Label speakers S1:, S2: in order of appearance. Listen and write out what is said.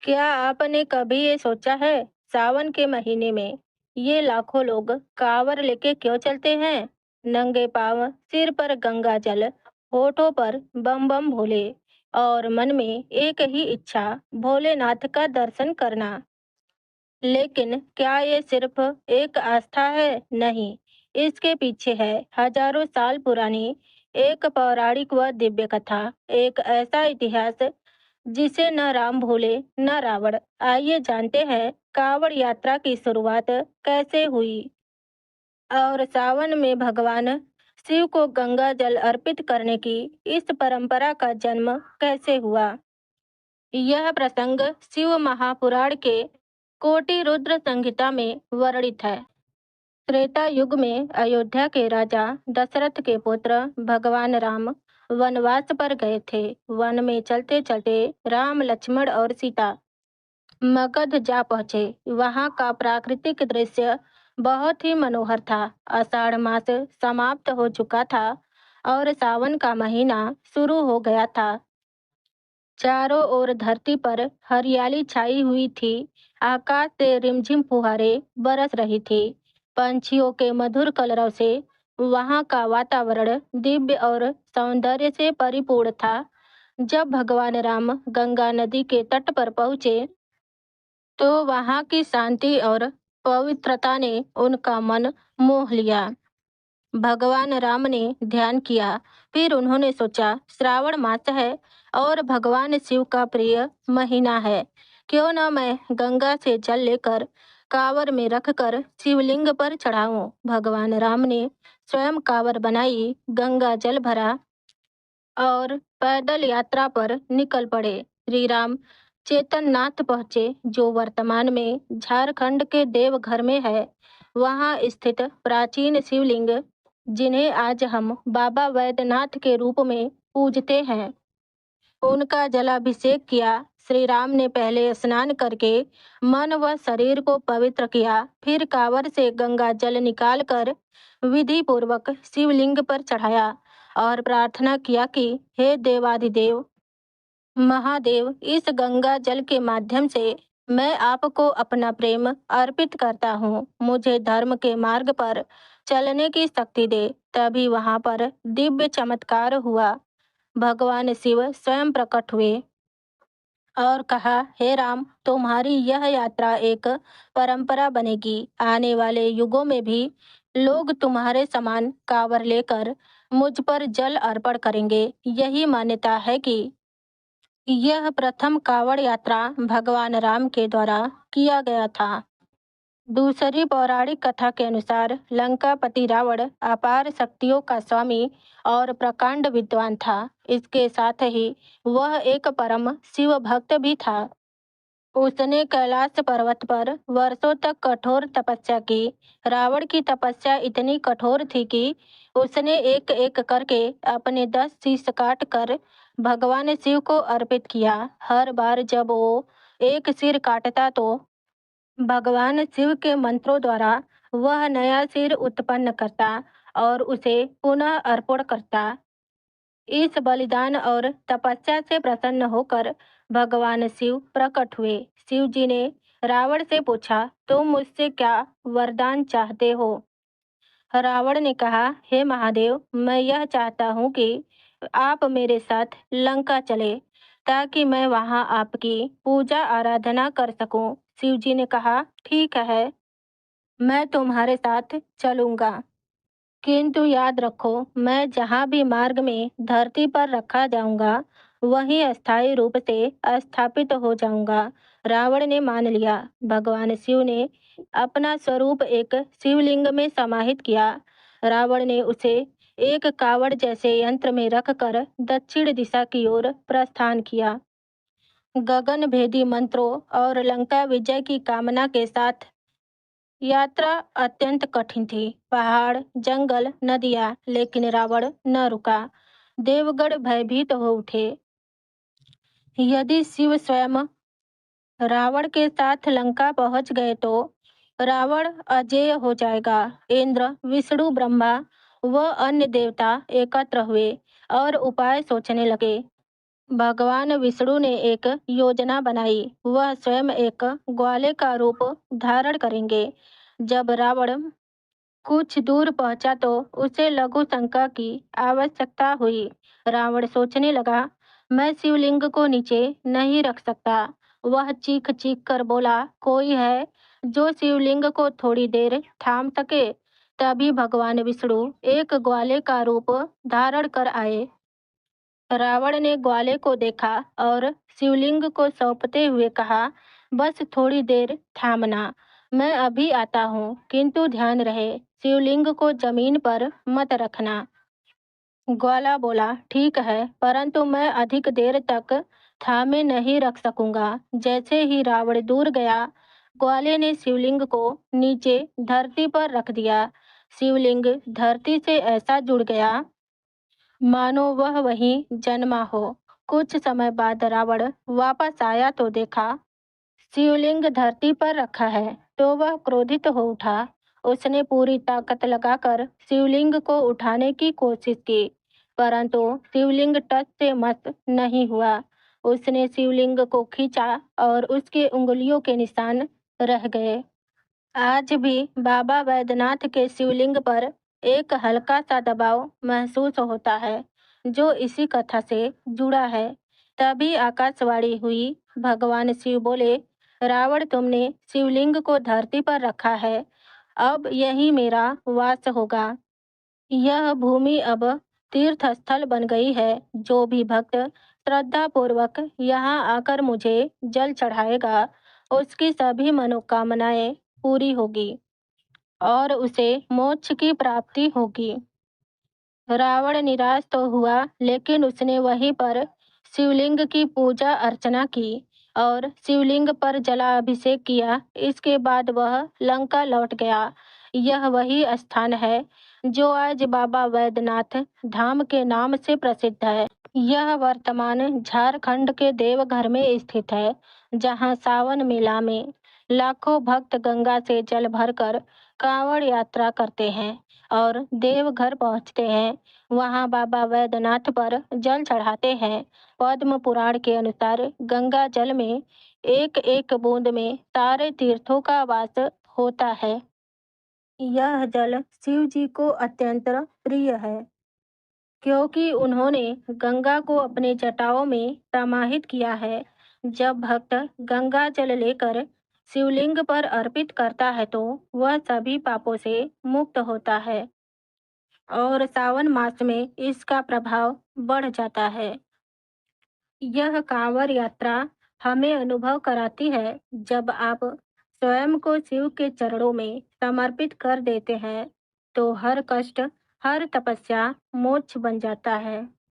S1: क्या आपने कभी ये सोचा है, सावन के महीने में ये लाखों लोग कांवड़ लेके क्यों चलते हैं? नंगे पांव, सिर पर गंगा जल, होठों पर बम बम भोले और मन में एक ही इच्छा, भोलेनाथ का दर्शन करना। लेकिन क्या ये सिर्फ एक आस्था है? नहीं, इसके पीछे है हजारों साल पुरानी एक पौराणिक व दिव्य कथा, एक ऐसा इतिहास जिसे न राम भूले न रावण। आइए जानते हैं कांवड़ यात्रा की शुरुआत कैसे हुई और सावन में भगवान शिव को गंगा जल अर्पित करने की इस परंपरा का जन्म कैसे हुआ। यह प्रसंग शिव महापुराण के कोटि रुद्र संहिता में वर्णित है। त्रेता युग में अयोध्या के राजा दशरथ के पुत्र भगवान राम वनवास पर गए थे। वन में चलते चलते राम, लक्ष्मण और सीता मगध जा पहुंचे। वहां का प्राकृतिक दृश्य बहुत ही मनोहर था। आषाढ़ मास समाप्त हो चुका था और सावन का महीना शुरू हो गया था। चारों ओर धरती पर हरियाली छाई हुई थी। आकाश से रिमझिम फुहारें बरस रही थी। पंछियों के मधुर कलरव से वहां का वातावरण दिव्य और सौंदर्य से परिपूर्ण था। जब भगवान राम गंगा नदी के तट पर पहुंचे तो वहां की शांति और पवित्रता ने उनका मन मोह लिया। भगवान राम ने ध्यान किया। फिर उन्होंने सोचा, श्रावण मास है और भगवान शिव का प्रिय महीना है। क्यों न मैं गंगा से जल लेकर कांवर में रखकर शिवलिंग पर चढ़ाऊं। भगवान राम ने स्वयं कांवर बनाई, गंगा जल भरा और पैदल यात्रा पर निकल पड़े। श्री राम चेतननाथ पहुंचे, जो वर्तमान में झारखंड के देवघर में है। वहां स्थित प्राचीन शिवलिंग, जिन्हें आज हम बाबा वैद्यनाथ के रूप में पूजते हैं, उनका जलाभिषेक किया। श्री राम ने पहले स्नान करके मन व शरीर को पवित्र किया। फिर कांवर से गंगा जल निकालकर विधि पूर्वक शिवलिंग पर चढ़ाया और प्रार्थना किया कि हे देवाधिदेव महादेव, इस गंगा जल के माध्यम से मैं आपको अपना प्रेम अर्पित करता हूँ। मुझे धर्म के मार्ग पर चलने की शक्ति दे। तभी वहां पर दिव्य चमत्कार हुआ। भगवान शिव स्वयं प्रकट हुए और कहा, हे राम, तुम्हारी यह यात्रा एक परंपरा बनेगी। आने वाले युगों में भी लोग तुम्हारे समान कांवर लेकर मुझ पर जल अर्पण करेंगे। यही मान्यता है कि यह प्रथम कांवड़ यात्रा भगवान राम के द्वारा किया गया था। दूसरी पौराणिक कथा के अनुसार लंकापति रावण अपार शक्तियों का स्वामी और प्रकांड विद्वान था। इसके साथ ही वह एक परम शिव भक्त भी था। उसने कैलाश पर्वत पर वर्षों तक कठोर तपस्या की। रावण की तपस्या इतनी कठोर थी कि उसने एक एक करके अपने 10 शीश काट कर भगवान शिव को अर्पित किया। हर बार जब वो एक सिर काटता तो भगवान शिव के मंत्रों द्वारा वह नया सिर उत्पन्न करता और उसे पुनः अर्पण करता। इस बलिदान और तपस्या से प्रसन्न होकर भगवान शिव प्रकट हुए। शिव जी ने रावण से पूछा, तुम मुझसे क्या वरदान चाहते हो? रावण ने कहा, हे महादेव, मैं यह चाहता हूँ कि आप मेरे साथ लंका चले, ताकि मैं वहां आपकी पूजा आराधना कर सकूं। शिव जी ने कहा, ठीक है, मैं तुम्हारे साथ चलूंगा। किंतु याद रखो, मैं जहाँ भी मार्ग में धरती पर रखा जाऊंगा, वहीं अस्थायी रूप से स्थापित हो जाऊंगा। रावण ने मान लिया। भगवान शिव ने अपना स्वरूप एक शिवलिंग में समाहित किया। रावण ने उसे एक कावड़ जैसे यंत्र में रखकर दक्षिण दिशा की ओर प्रस्थान किया। गगन भेदी मंत्रों और लंका विजय की कामना के साथ यात्रा अत्यंत कठिन थी। पहाड़, जंगल, नदियां, लेकिन रावण न रुका। देवगढ़ भयभीत हो उठे। यदि शिव स्वयं रावण के साथ लंका पहुंच गए तो रावण अजेय हो जाएगा। इंद्र, विष्णु, ब्रह्मा व अन्य देवता एकत्र हुए और उपाय सोचने लगे। भगवान विष्णु ने एक योजना बनाई। वह स्वयं एक ग्वाले का रूप धारण करेंगे। जब रावण कुछ दूर पहुंचा तो उसे लघु शंका की आवश्यकता हुई। रावण सोचने लगा, मैं शिवलिंग को नीचे नहीं रख सकता। वह चीख चीख कर बोला, कोई है जो शिवलिंग को थोड़ी देर थाम सके। तभी भगवान विष्णु एक ग्वाले का रूप धारण कर आए। रावण ने ग्वाले को देखा और शिवलिंग को सौंपते हुए कहा, बस थोड़ी देर थामना, मैं अभी आता हूँ, किंतु ध्यान रहे शिवलिंग को जमीन पर मत रखना। ग्वाला बोला, ठीक है, परंतु मैं अधिक देर तक थामे नहीं रख सकूंगा। जैसे ही रावण दूर गया, ग्वाले ने शिवलिंग को नीचे धरती पर रख दिया। शिवलिंग धरती से ऐसा जुड़ गया मानो वह वहीं जन्मा हो। कुछ समय बाद रावण वापस आया तो देखा शिवलिंग धरती पर रखा है, तो वह क्रोधित हो उठा। उसने पूरी ताकत लगाकर शिवलिंग को उठाने की कोशिश की, परंतु शिवलिंग टस से मस नहीं हुआ। उसने शिवलिंग को खींचा और उसके उंगलियों के निशान रह गए। आज भी बाबा वैद्यनाथ के शिवलिंग पर एक हल्का सा दबाव महसूस होता है, जो इसी कथा से जुड़ा है। तभी आकाशवाणी हुई। भगवान शिव बोले, रावण, तुमने शिवलिंग को धरती पर रखा है, अब यही मेरा वास होगा। यह भूमि अब तीर्थ स्थल बन गई है। जो भी भक्त श्रद्धा पूर्वक यहाँ आकर मुझे जल चढ़ाएगा, उसकी सभी मनोकामनाएं पूरी होगी और उसे मोक्ष की प्राप्ति होगी। रावण निराश तो हुआ, लेकिन उसने वहीं पर शिवलिंग की पूजा अर्चना की और शिवलिंग पर जलाभिषेक किया। इसके बाद वह लंका लौट गया। यह वही स्थान है जो आज बाबा वैद्यनाथ धाम के नाम से प्रसिद्ध है। यह वर्तमान झारखंड के देवघर में स्थित है, जहां सावन मेला में लाखों भक्त गंगा से जल भरकर कांवड़ यात्रा करते हैं और देवघर पहुंचते हैं। वहां बाबा वैद्यनाथ पर जल चढ़ाते हैं। पद्म पुराण के अनुसार गंगा जल में एक एक बूंद में सारे तीर्थों का वास होता है। यह जल शिव जी को अत्यंत प्रिय है, क्योंकि उन्होंने गंगा को अपने जटाओं में समाहित किया है। जब भक्त गंगा जल लेकर शिवलिंग पर अर्पित करता है तो वह सभी पापों से मुक्त होता है और सावन मास में इसका प्रभाव बढ़ जाता है। यह कांवड़ यात्रा हमें अनुभव कराती है, जब आप स्वयं को शिव के चरणों में समर्पित कर देते हैं, तो हर कष्ट, हर तपस्या मोक्ष बन जाता है।